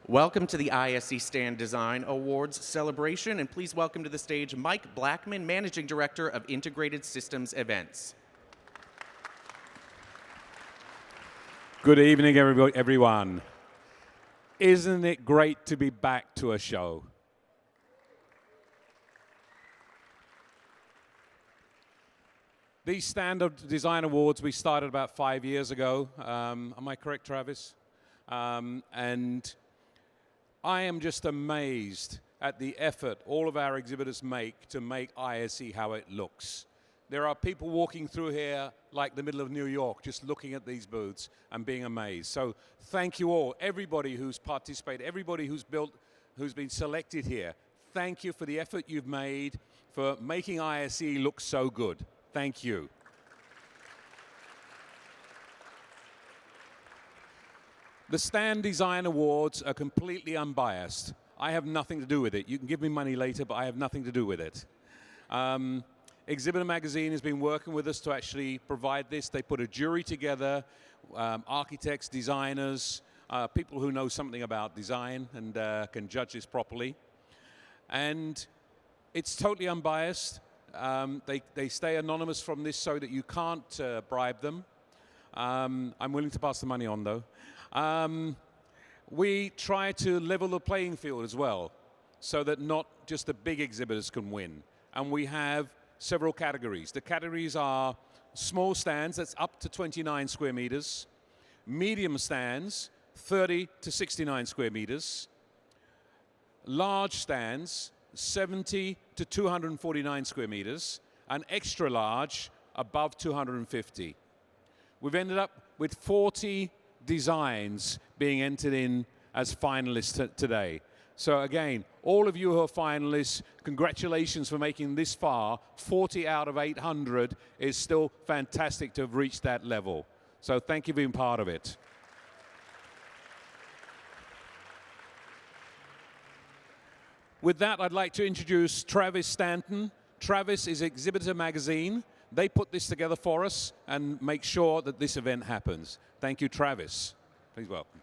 Welcome to the ISE Stand Design Awards celebration, and please welcome to the stage Mike Blackman, Managing Director of Integrated Systems Events. Good evening, everyone. Isn't it great to be back to a show? These Stand Design Awards we started about 5 years ago. Am I correct, Travis? And I am just amazed at the effort all of our exhibitors make to make ISE how it looks. There are people walking through here like the middle of New York, just looking at these booths and being amazed. So thank you all, everybody who's participated, everybody who's been selected here. Thank you for the effort you've made for making ISE look so good. Thank you. The Stand Design Awards are completely unbiased. I have nothing to do with it. You can give me money later, but I have nothing to do with it. EXHBITOR Magazine has been working with us to actually provide this. They put a jury together, architects, designers, people who know something about design and can judge this properly. And it's totally unbiased. They stay anonymous from this so that you can't bribe them. I'm willing to pass the money on, though. We try to level the playing field as well, so that not just the big exhibitors can win. And we have several categories. The categories are small stands, that's up to 29 square meters, medium stands, 30 to 69 square meters, large stands, 70 to 249 square meters, and extra large, above 250. We've ended up with 40 designs being entered in as finalists today. So again, all of you who are finalists, congratulations for making this far. 40 out of 800 is still fantastic to have reached that level. So thank you for being part of it. With that, I'd like to introduce Travis Stanton. Travis is EXHBITOR Magazine. They put this together for us and make sure that this event happens. Thank you, Travis. Please welcome.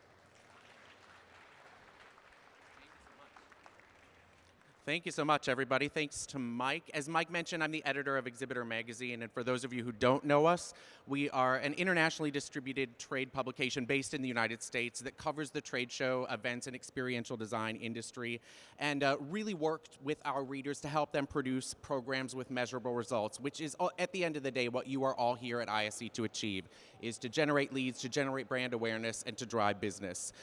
Thank you so much, everybody. Thanks to Mike. As Mike mentioned, I'm the editor of EXHBITOR Magazine, and for those of you who don't know us, we are an internationally distributed trade publication based in the United States that covers the trade show, events, and experiential design industry, and really worked with our readers to help them produce programs with measurable results, which is, at the end of the day, what you are all here at ISE to achieve, is to generate leads, to generate brand awareness, and to drive business.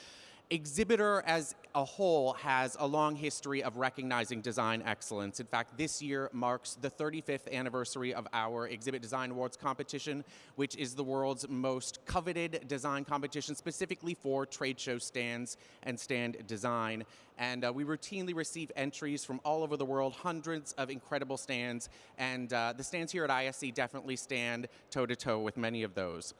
EXHBITOR as a whole has a long history of recognizing design excellence. In fact, this year marks the 35th anniversary of our EXHBIT Design Awards competition, which is the world's most coveted design competition specifically for trade show stands and stand design. And we routinely receive entries from all over the world, hundreds of incredible stands, and the stands here at ISE definitely stand toe-to-toe with many of those.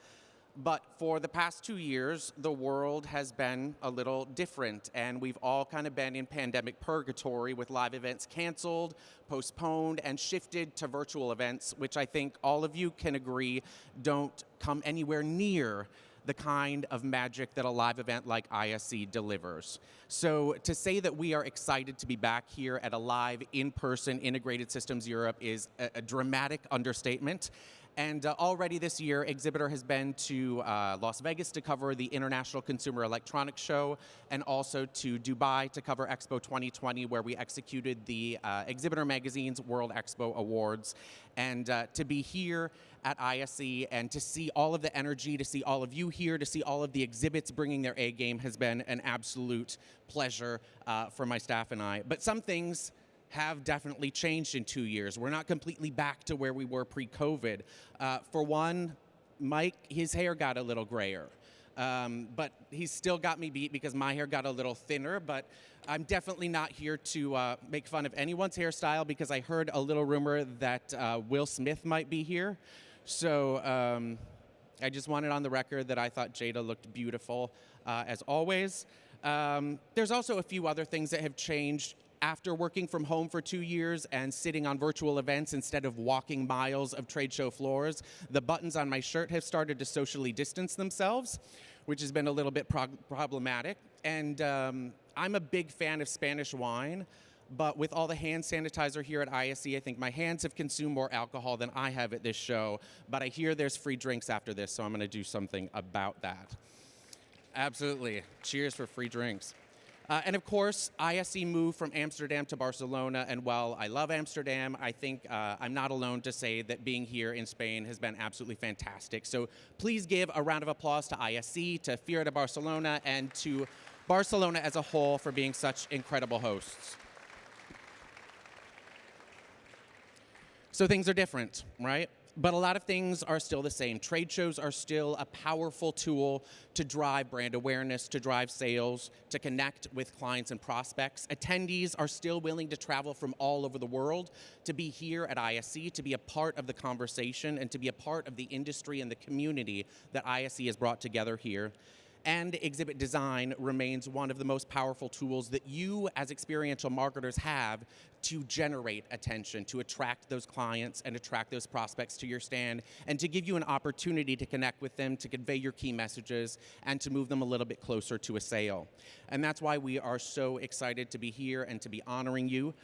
But for the past 2 years, the world has been a little different, and we've all kind of been in pandemic purgatory with live events canceled, postponed, and shifted to virtual events, which I think all of you can agree don't come anywhere near the kind of magic that a live event like ISE delivers. So to say that we are excited to be back here at a live, in-person Integrated Systems Europe is a dramatic understatement. And already this year, EXHBITOR has been to Las Vegas to cover the International Consumer Electronics Show, and also to Dubai to cover Expo 2020, where we executed the EXHBITOR Magazine's World Expo Awards. And to be here at ISE and to see all of the energy, to see all of you here, to see all of the exhibits bringing their A game has been an absolute pleasure for my staff and I. But some things have definitely changed in 2 years. We're not completely back to where we were pre-COVID. For one, Mike, his hair got a little grayer. But he's still got me beat because my hair got a little thinner, but I'm definitely not here to make fun of anyone's hairstyle, because I heard a little rumor that Will Smith might be here. So I just wanted on the record that I thought Jada looked beautiful, as always. There's also a few other things that have changed after working from home for 2 years and sitting on virtual events instead of walking miles of trade show floors. The buttons on my shirt have started to socially distance themselves, which has been a little bit problematic. And I'm a big fan of Spanish wine, but with all the hand sanitizer here at ISE, I think my hands have consumed more alcohol than I have at this show. But I hear there's free drinks after this, so I'm going to do something about that. Absolutely. Cheers for free drinks. And of course, ISE moved from Amsterdam to Barcelona, and while I love Amsterdam, I think I'm not alone to say that being here in Spain has been absolutely fantastic. So please give a round of applause to ISE, to Fira de Barcelona, and to Barcelona as a whole for being such incredible hosts. So things are different, right? But a lot of things are still the same. Trade shows are still a powerful tool to drive brand awareness, to drive sales, to connect with clients and prospects. Attendees are still willing to travel from all over the world to be here at ISE, to be a part of the conversation, and to be a part of the industry and the community that ISE has brought together here. And exhibit design remains one of the most powerful tools that you as experiential marketers have to generate attention, to attract those clients and attract those prospects to your stand, and to give you an opportunity to connect with them, to convey your key messages, and to move them a little bit closer to a sale. And that's why we are so excited to be here and to be honoring you.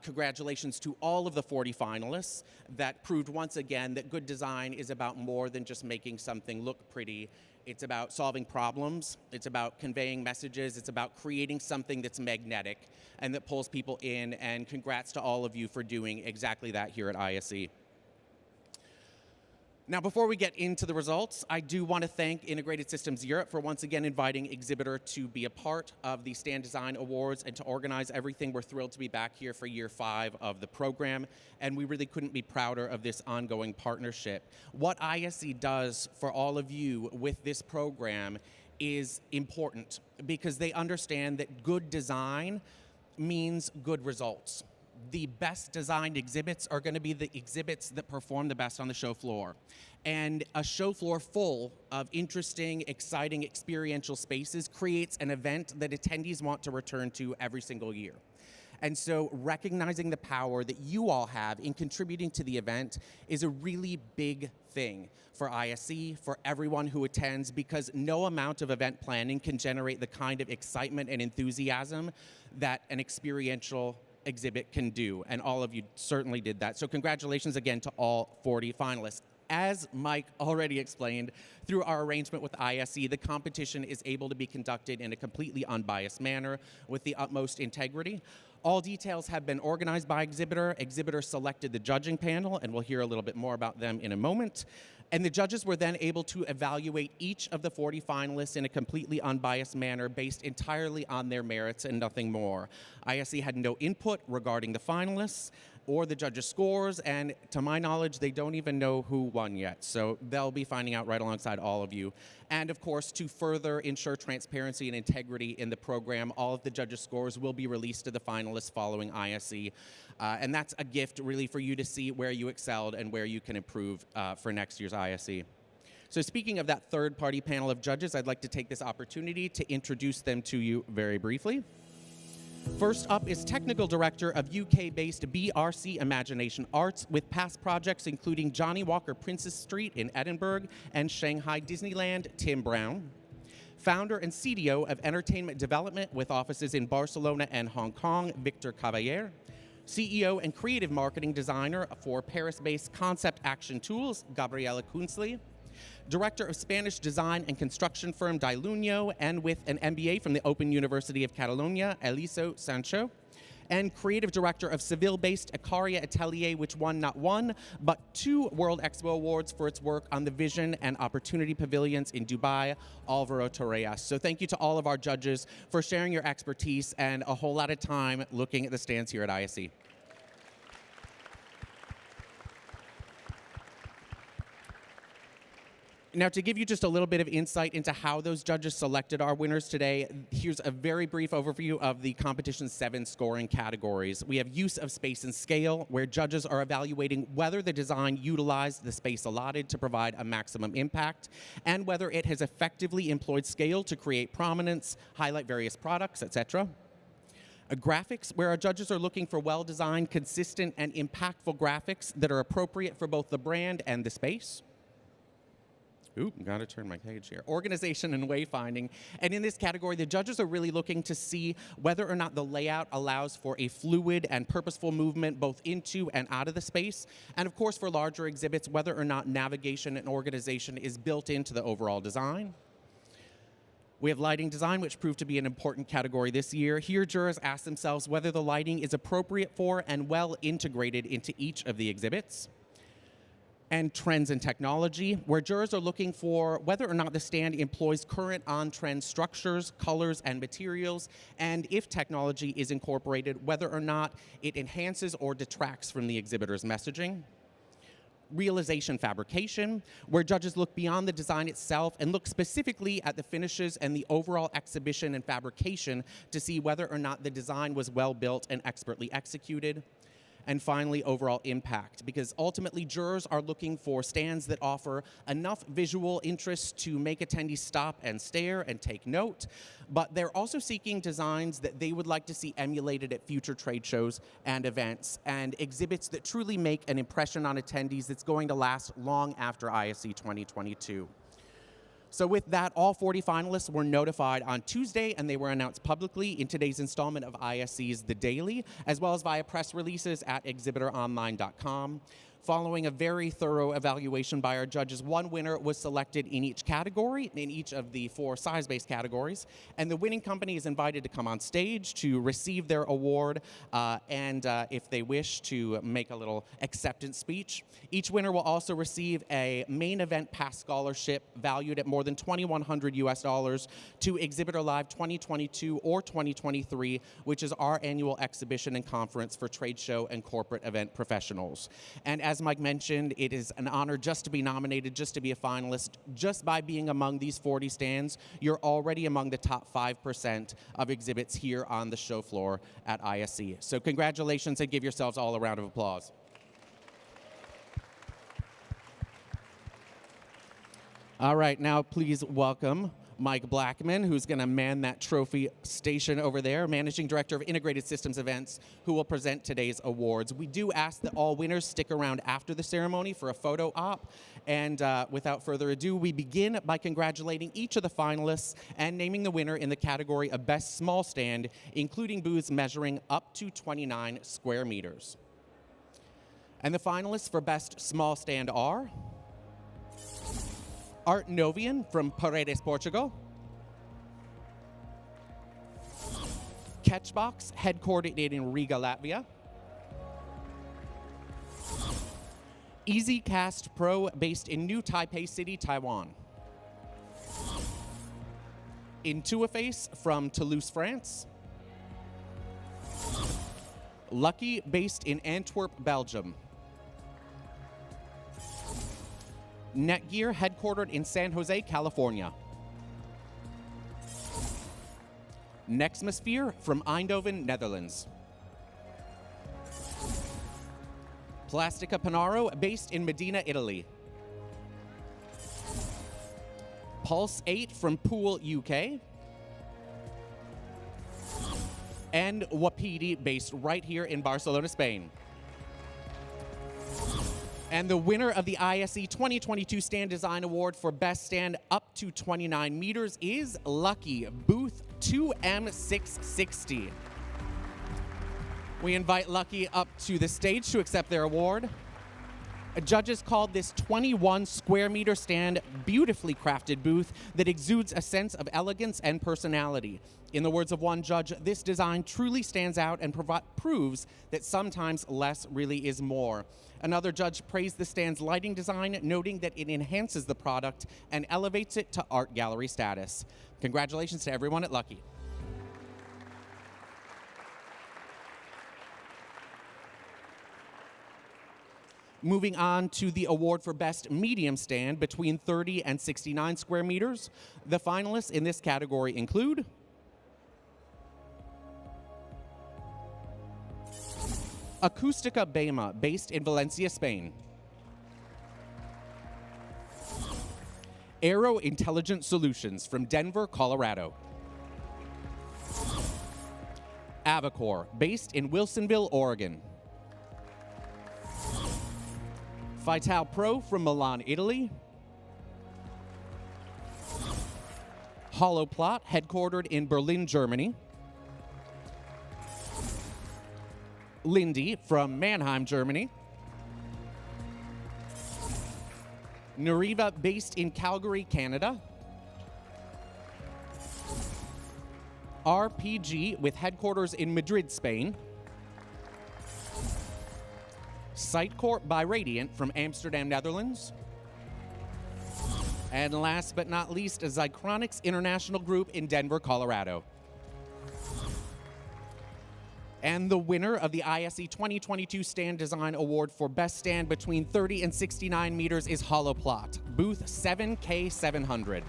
Congratulations to all of the 40 finalists that proved once again that good design is about more than just making something look pretty. It's about solving problems, it's about conveying messages, it's about creating something that's magnetic and that pulls people in, and congrats to all of you for doing exactly that here at ISE. Now, before we get into the results, I do want to thank Integrated Systems Europe for once again inviting Exhibitor to be a part of the Stand Design Awards and to organize everything. We're thrilled to be back here for year 5 of the program, and we really couldn't be prouder of this ongoing partnership. What ISE does for all of you with this program is important because they understand that good design means good results. The best designed exhibits are going to be the exhibits that perform the best on the show floor. And a show floor full of interesting, exciting, experiential spaces creates an event that attendees want to return to every single year. And so recognizing the power that you all have in contributing to the event is a really big thing for ISE, for everyone who attends, because no amount of event planning can generate the kind of excitement and enthusiasm that an experiential exhibit can do, and all of you certainly did that. So congratulations again to all 40 finalists. As Mike already explained, through our arrangement with ISE, the competition is able to be conducted in a completely unbiased manner with the utmost integrity. All details have been organized by Exhibitor. Exhibitor selected the judging panel, and we'll hear a little bit more about them in a moment. And the judges were then able to evaluate each of the 40 finalists in a completely unbiased manner based entirely on their merits and nothing more. ISE had no input regarding the finalists or the judges' scores, and to my knowledge, they don't even know who won yet. So they'll be finding out right alongside all of you. And of course, to further ensure transparency and integrity in the program, all of the judges' scores will be released to the finalists following ISE. And that's a gift really for you to see where you excelled and where you can improve for next year's ISE. So speaking of that third-party panel of judges, I'd like to take this opportunity to introduce them to you very briefly. First up is Technical Director of UK-based BRC Imagination Arts with past projects including Johnny Walker Princess Street in Edinburgh and Shanghai Disneyland, Tim Brown. Founder and CDO of Entertainment Development with offices in Barcelona and Hong Kong, Victor Cavaller. CEO and Creative Marketing Designer for Paris-based Concept Action Tools, Gabriela Kunzli. Director of Spanish design and construction firm Diluño, and with an MBA from the Open University of Catalonia, Eliso Sancho. And creative director of Seville-based Icaria Atelier, which won not one, but 2 World Expo Awards for its work on the Vision and Opportunity Pavilions in Dubai, Alvaro Torreas. So thank you to all of our judges for sharing your expertise and a whole lot of time looking at the stands here at ISE. Now, to give you just a little bit of insight into how those judges selected our winners today, here's a very brief overview of the competition's 7 scoring categories. We have use of space and scale, where judges are evaluating whether the design utilized the space allotted to provide a maximum impact, and whether it has effectively employed scale to create prominence, highlight various products, etc. Graphics, where our judges are looking for well-designed, consistent, and impactful graphics that are appropriate for both the brand and the space. Oop, got to turn my page here. Organization and wayfinding. And in this category, the judges are really looking to see whether or not the layout allows for a fluid and purposeful movement both into and out of the space. And of course, for larger exhibits, whether or not navigation and organization is built into the overall design. We have lighting design, which proved to be an important category this year. Here, jurors ask themselves whether the lighting is appropriate for and well integrated into each of the exhibits. And trends and technology, where jurors are looking for whether or not the stand employs current on-trend structures, colors, and materials, and if technology is incorporated, whether or not it enhances or detracts from the exhibitor's messaging. Realization fabrication, where judges look beyond the design itself and look specifically at the finishes and the overall exhibition and fabrication to see whether or not the design was well built and expertly executed. And finally, overall impact, because ultimately jurors are looking for stands that offer enough visual interest to make attendees stop and stare and take note, but they're also seeking designs that they would like to see emulated at future trade shows and events, and exhibits that truly make an impression on attendees that's going to last long after ISE 2022. So with that, all 40 finalists were notified on Tuesday, and they were announced publicly in today's installment of ISE's The Daily, as well as via press releases at exhibitoronline.com. Following a very thorough evaluation by our judges, one winner was selected in each category, in each of the 4 size-based categories, and the winning company is invited to come on stage to receive their award and if they wish, to make a little acceptance speech. Each winner will also receive a main event pass scholarship valued at more than $2,100 US to Exhibitor Live 2022 or 2023, which is our annual exhibition and conference for trade show and corporate event professionals. And as Mike mentioned, it is an honor just to be nominated, just to be a finalist. Just by being among these 40 stands, you're already among the top 5% of exhibits here on the show floor at ISE. So congratulations, and give yourselves all a round of applause. All right, now please welcome Mike Blackman, who's going to man that trophy station over there, Managing Director of Integrated Systems Events, who will present today's awards. We do ask that all winners stick around after the ceremony for a photo op. And without further ado, we begin by congratulating each of the finalists and naming the winner in the category of Best Small Stand, including booths measuring up to 29 square meters. And the finalists for Best Small Stand are Art Novian from Paredes, Portugal. Catchbox, headquartered in Riga, Latvia. EasyCast Pro, based in New Taipei City, Taiwan. Intuiface from Toulouse, France. Lucky, based in Antwerp, Belgium. Netgear, headquartered in San Jose, California. Nexmosphere from Eindhoven, Netherlands. Plastica Panaro, based in Medina, Italy. Pulse 8 from Poole, UK. And Wapiti, based right here in Barcelona, Spain. And the winner of the ISE 2022 Stand Design Award for Best Stand up to 29 meters is Lucky, booth 2M660. We invite Lucky up to the stage to accept their award. Judges called this 21 square meter stand beautifully crafted booth that exudes a sense of elegance and personality. In the words of one judge, this design truly stands out and proves that sometimes less really is more. Another judge praised the stand's lighting design, noting that it enhances the product and elevates it to art gallery status. Congratulations to everyone at Lucky. Moving on to the award for Best Medium Stand between 30 and 69 square meters. The finalists in this category include Acústica Bema, based in Valencia, Spain. Aero Intelligent Solutions from Denver, Colorado. Avacor, based in Wilsonville, Oregon. Vital Pro from Milan, Italy. Holoplot, headquartered in Berlin, Germany. Lindy from Mannheim, Germany. Nariva, based in Calgary, Canada. RPG, with headquarters in Madrid, Spain. Sitecorp by Radiant from Amsterdam, Netherlands. And last but not least, Zycronics International Group in Denver, Colorado. And the winner of the ISE 2022 Stand Design Award for Best Stand between 30 and 69 meters is Holoplot, booth 7K700.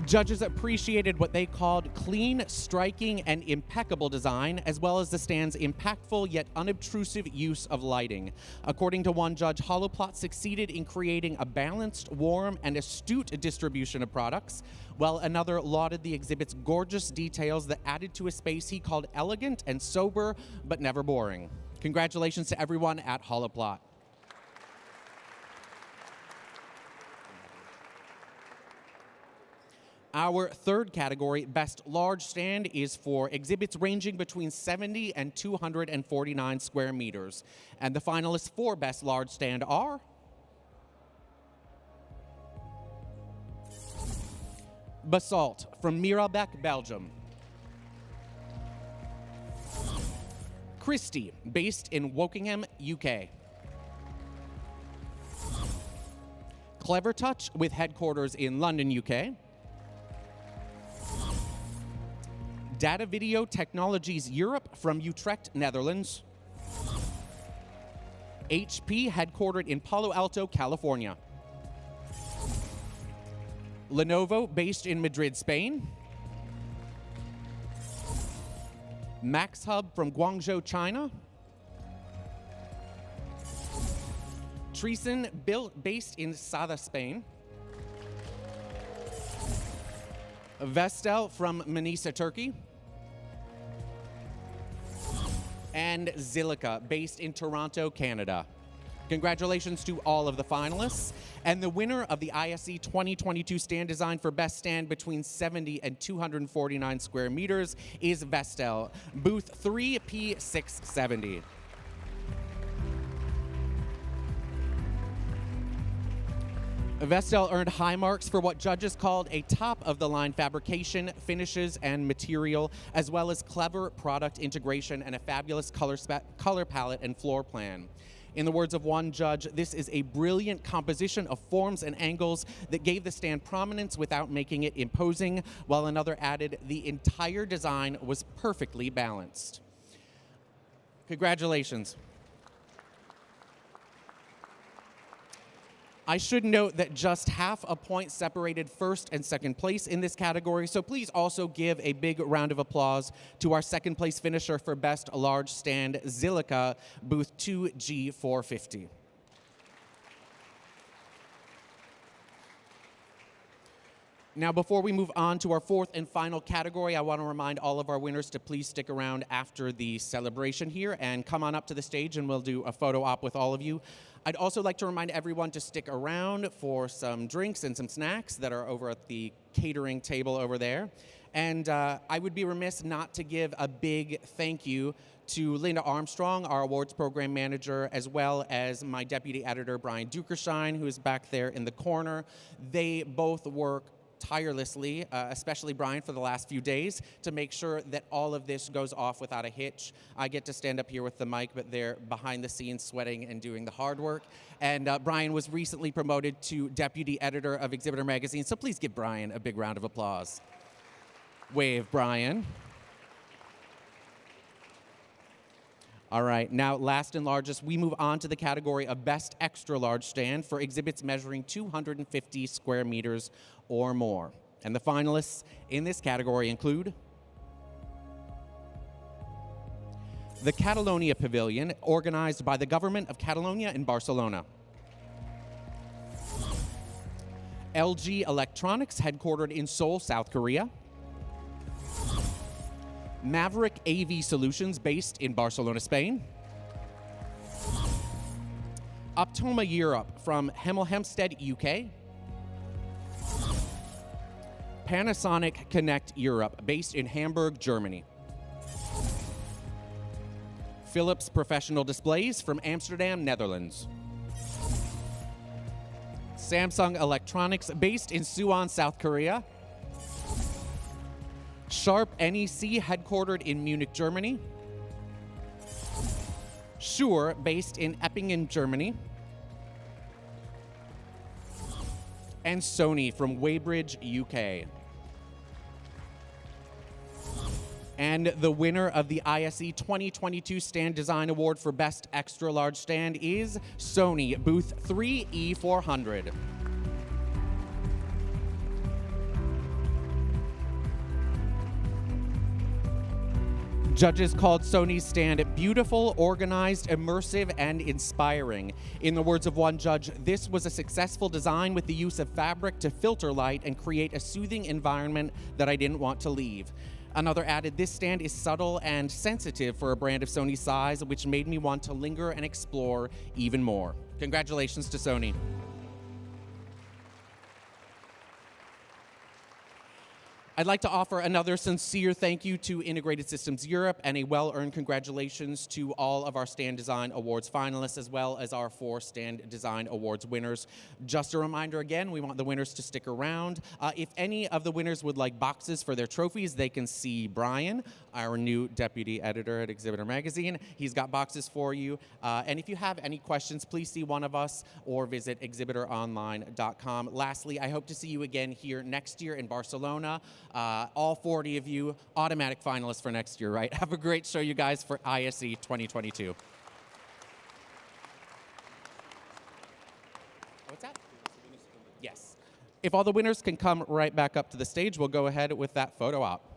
Judges appreciated what they called clean, striking, and impeccable design, as well as the stand's impactful yet unobtrusive use of lighting. According to one judge, Holoplot succeeded in creating a balanced, warm, and astute distribution of products, while another lauded the exhibit's gorgeous details that added to a space he called elegant and sober, but never boring. Congratulations to everyone at Holoplot. Our third category, Best Large Stand, is for exhibits ranging between 70 and 249 square meters. And the finalists for Best Large Stand are Basalt from Mirelbeek, Belgium. Christie, based in Wokingham, UK. Clever Touch, with headquarters in London, UK. Data Video Technologies Europe from Utrecht, Netherlands. HP, headquartered in Palo Alto, California. Lenovo, based in Madrid, Spain. MaxHub from Guangzhou, China. Treason, based in Sada, Spain. Vestel from Manisa, Turkey. And Zilica, based in Toronto, Canada. Congratulations to all of the finalists. And the winner of the ISE 2022 Stand Design for Best Stand between 70 and 249 square meters is Vestel, booth 3P670. Vestel earned high marks for what judges called a top-of-the-line fabrication, finishes, and material, as well as clever product integration and a fabulous color palette and floor plan. In the words of one judge, this is a brilliant composition of forms and angles that gave the stand prominence without making it imposing, while another added, the entire design was perfectly balanced. Congratulations. I should note that just half a point separated first and second place in this category, so please also give a big round of applause to our second place finisher for Best Large Stand, Zilica, booth 2G450. Now, before we move on to our fourth and final category, I want to remind all of our winners to please stick around after the celebration here and come on up to the stage and we'll do a photo op with all of you. I'd also like to remind everyone to stick around for some drinks and some snacks that are over at the catering table over there. And I would be remiss not to give a big thank you to Linda Armstrong, our awards program manager, as well as my deputy editor, Brian Dukersheim, who is back there in the corner. They both work tirelessly, especially Brian, for the last few days, to make sure that all of this goes off without a hitch. I get to stand up here with the mic, but they're behind the scenes sweating and doing the hard work. And Brian was recently promoted to deputy editor of EXHBITOR Magazine, so please give Brian a big round of applause. Wave, Brian. All right, now last and largest, we move on to the category of Best Extra Large Stand for exhibits measuring 250 square meters or more. And the finalists in this category include the Catalonia Pavilion, organized by the government of Catalonia in Barcelona. LG Electronics, headquartered in Seoul, South Korea. Maverick AV Solutions, based in Barcelona, Spain. Optoma Europe from Hemel Hempstead, UK. Panasonic Connect Europe, based in Hamburg, Germany. Philips Professional Displays from Amsterdam, Netherlands. Samsung Electronics, based in Suwon, South Korea. Sharp NEC, headquartered in Munich, Germany. Shure, based in Eppingen, Germany. And Sony from Weybridge, UK. And the winner of the ISE 2022 Stand Design Award for Best Extra Large Stand is Sony, booth 3E400. Judges called Sony's stand beautiful, organized, immersive, and inspiring. In the words of one judge, this was a successful design with the use of fabric to filter light and create a soothing environment that I didn't want to leave. Another added, this stand is subtle and sensitive for a brand of Sony's size, which made me want to linger and explore even more. Congratulations to Sony. I'd like to offer another sincere thank you to Integrated Systems Europe and a well-earned congratulations to all of our Stand Design Awards finalists, as well as our 4 Stand Design Awards winners. Just a reminder again, we want the winners to stick around. If any of the winners would like boxes for their trophies, they can see Brian, our new deputy editor at EXHBITOR Magazine. He's got boxes for you. And if you have any questions, please see one of us or visit exhibitoronline.com. Lastly, I hope to see you again here next year in Barcelona. All 40 of you automatic finalists for next year, right? Have a great show, you guys, for ISE 2022. What's that? Yes. If all the winners can come right back up to the stage, we'll go ahead with that photo op.